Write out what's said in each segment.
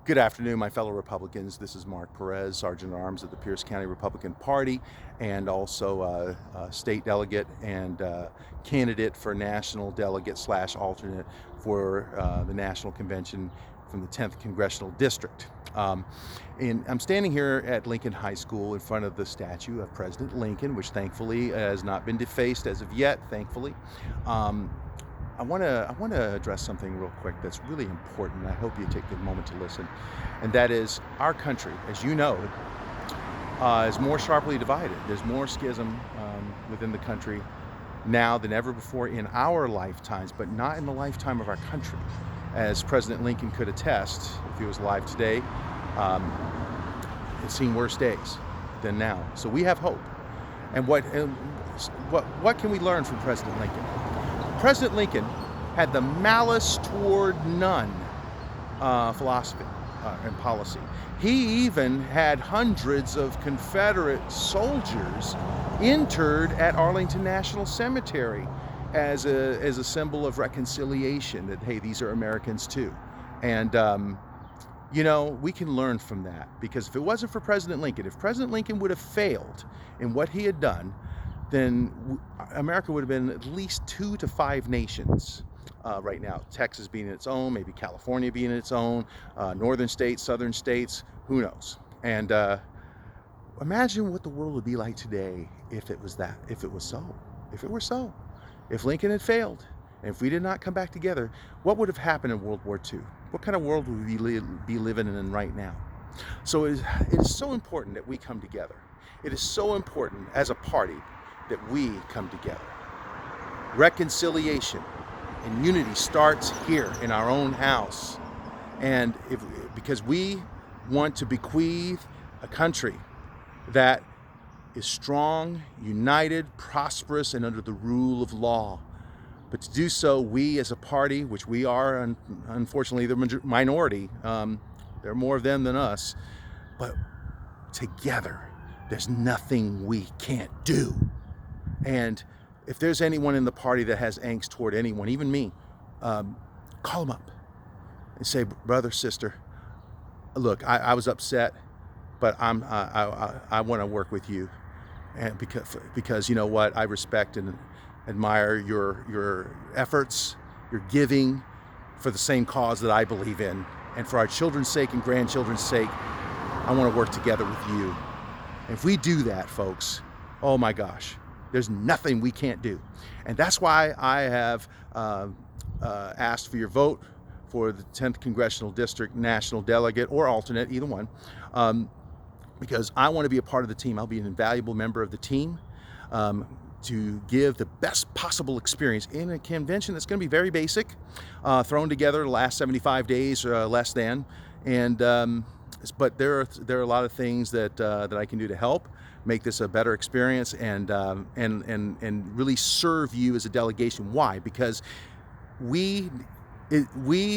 Good afternoon, my fellow Republicans. This is Marc Perez, Sergeant at Arms of the Pierce County Republican Party, and also a state delegate and candidate for national delegate / alternate for the National Convention from the 10th Congressional District. And I'm standing here at Lincoln High School in front of the statue of President Lincoln, which thankfully has not been defaced as of yet, thankfully. I want to address something real quick that's really important. I hope you take the moment to listen, and that is our country, as you know, is more sharply divided. There's more schism within the country now than ever before in our lifetimes, but not in the lifetime of our country. As President Lincoln could attest, if he was alive today, it's seen worse days than now. So we have hope. And what can we learn from President Lincoln? President Lincoln had the malice toward none philosophy and policy. He even had hundreds of Confederate soldiers interred at Arlington National Cemetery as a symbol of reconciliation, that, hey, these are Americans too. And, you know, we can learn from that, because if it wasn't for President Lincoln, if President Lincoln would have failed in what he had done, then America would have been at least 2 to 5 nations right now. Texas being its own, maybe California being its own, northern states, southern states, who knows? And imagine what the world would be like today if it was so. If Lincoln had failed, and if we did not come back together, what would have happened in World War II? What kind of world would we be living in right now? So it is so important that we come together. It is so important as a party that we come together. Reconciliation and unity starts here in our own house. And because we want to bequeath a country that is strong, united, prosperous, and under the rule of law. But to do so, we as a party, which we are, unfortunately, the minority, there are more of them than us, but together, there's nothing we can't do. And if there's anyone in the party that has angst toward anyone, even me, call them up and say, brother, sister, look, I was upset, but I want to work with you, and because you know what, I respect and admire your efforts, your giving for the same cause that I believe in, and for our children's sake and grandchildren's sake, I want to work together with you. And if we do that, folks, oh my gosh, there's nothing we can't do. And that's why I have asked for your vote for the 10th Congressional District National Delegate or alternate, either one, because I want to be a part of the team. I'll be an invaluable member of the team to give the best possible experience in a convention that's going to be very basic, thrown together the last 75 days or less than. And but there are a lot of things that I can do to help make this a better experience and really serve you as a delegation. Why? Because we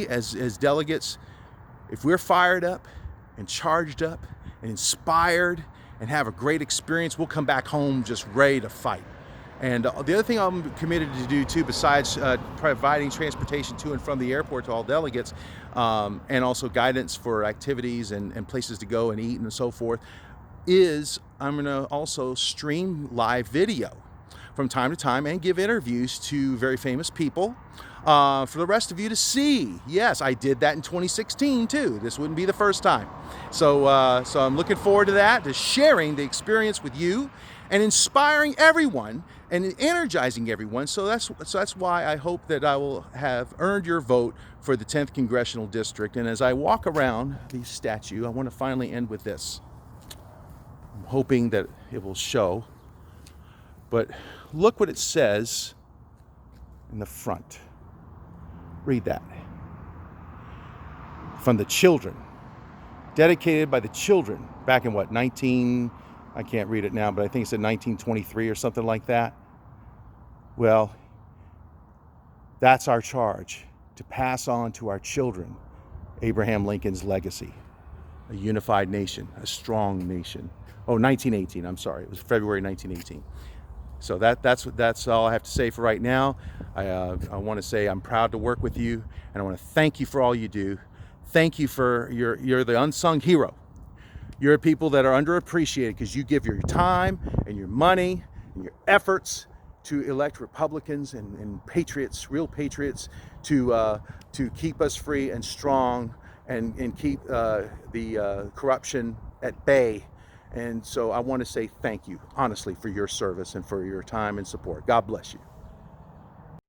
as delegates, if we're fired up and charged up and inspired and have a great experience, we'll come back home just ready to fight. And the other thing I'm committed to do too, besides providing transportation to and from the airport to all delegates, and also guidance for activities and places to go and eat and so forth, is I'm going to also stream live video from time to time and give interviews to very famous people for the rest of you to see. Yes, I did that in 2016 too. This wouldn't be the first time. So I'm looking forward to that, to sharing the experience with you and inspiring everyone and energizing everyone. So that's why I hope that I will have earned your vote for the 10th Congressional District. And as I walk around the statue, I want to finally end with this. I'm hoping that it will show, but look what it says in the front. Read that. From the children. Dedicated by the children back in what, I can't read it now, but I think it said 1923 or something like that. Well, that's our charge, to pass on to our children Abraham Lincoln's legacy. A unified nation, a strong nation. Oh, 1918, I'm sorry. It was February 1918. So that's all I have to say for right now. I want to say I'm proud to work with you, and I want to thank you for all you do. thank you for you're the unsung hero. You're people that are underappreciated because you give your time and your money and your efforts to elect Republicans and patriots, real patriots, to keep us free and strong and keep the corruption at bay. And so I want to say thank you, honestly, for your service and for your time and support. God bless you.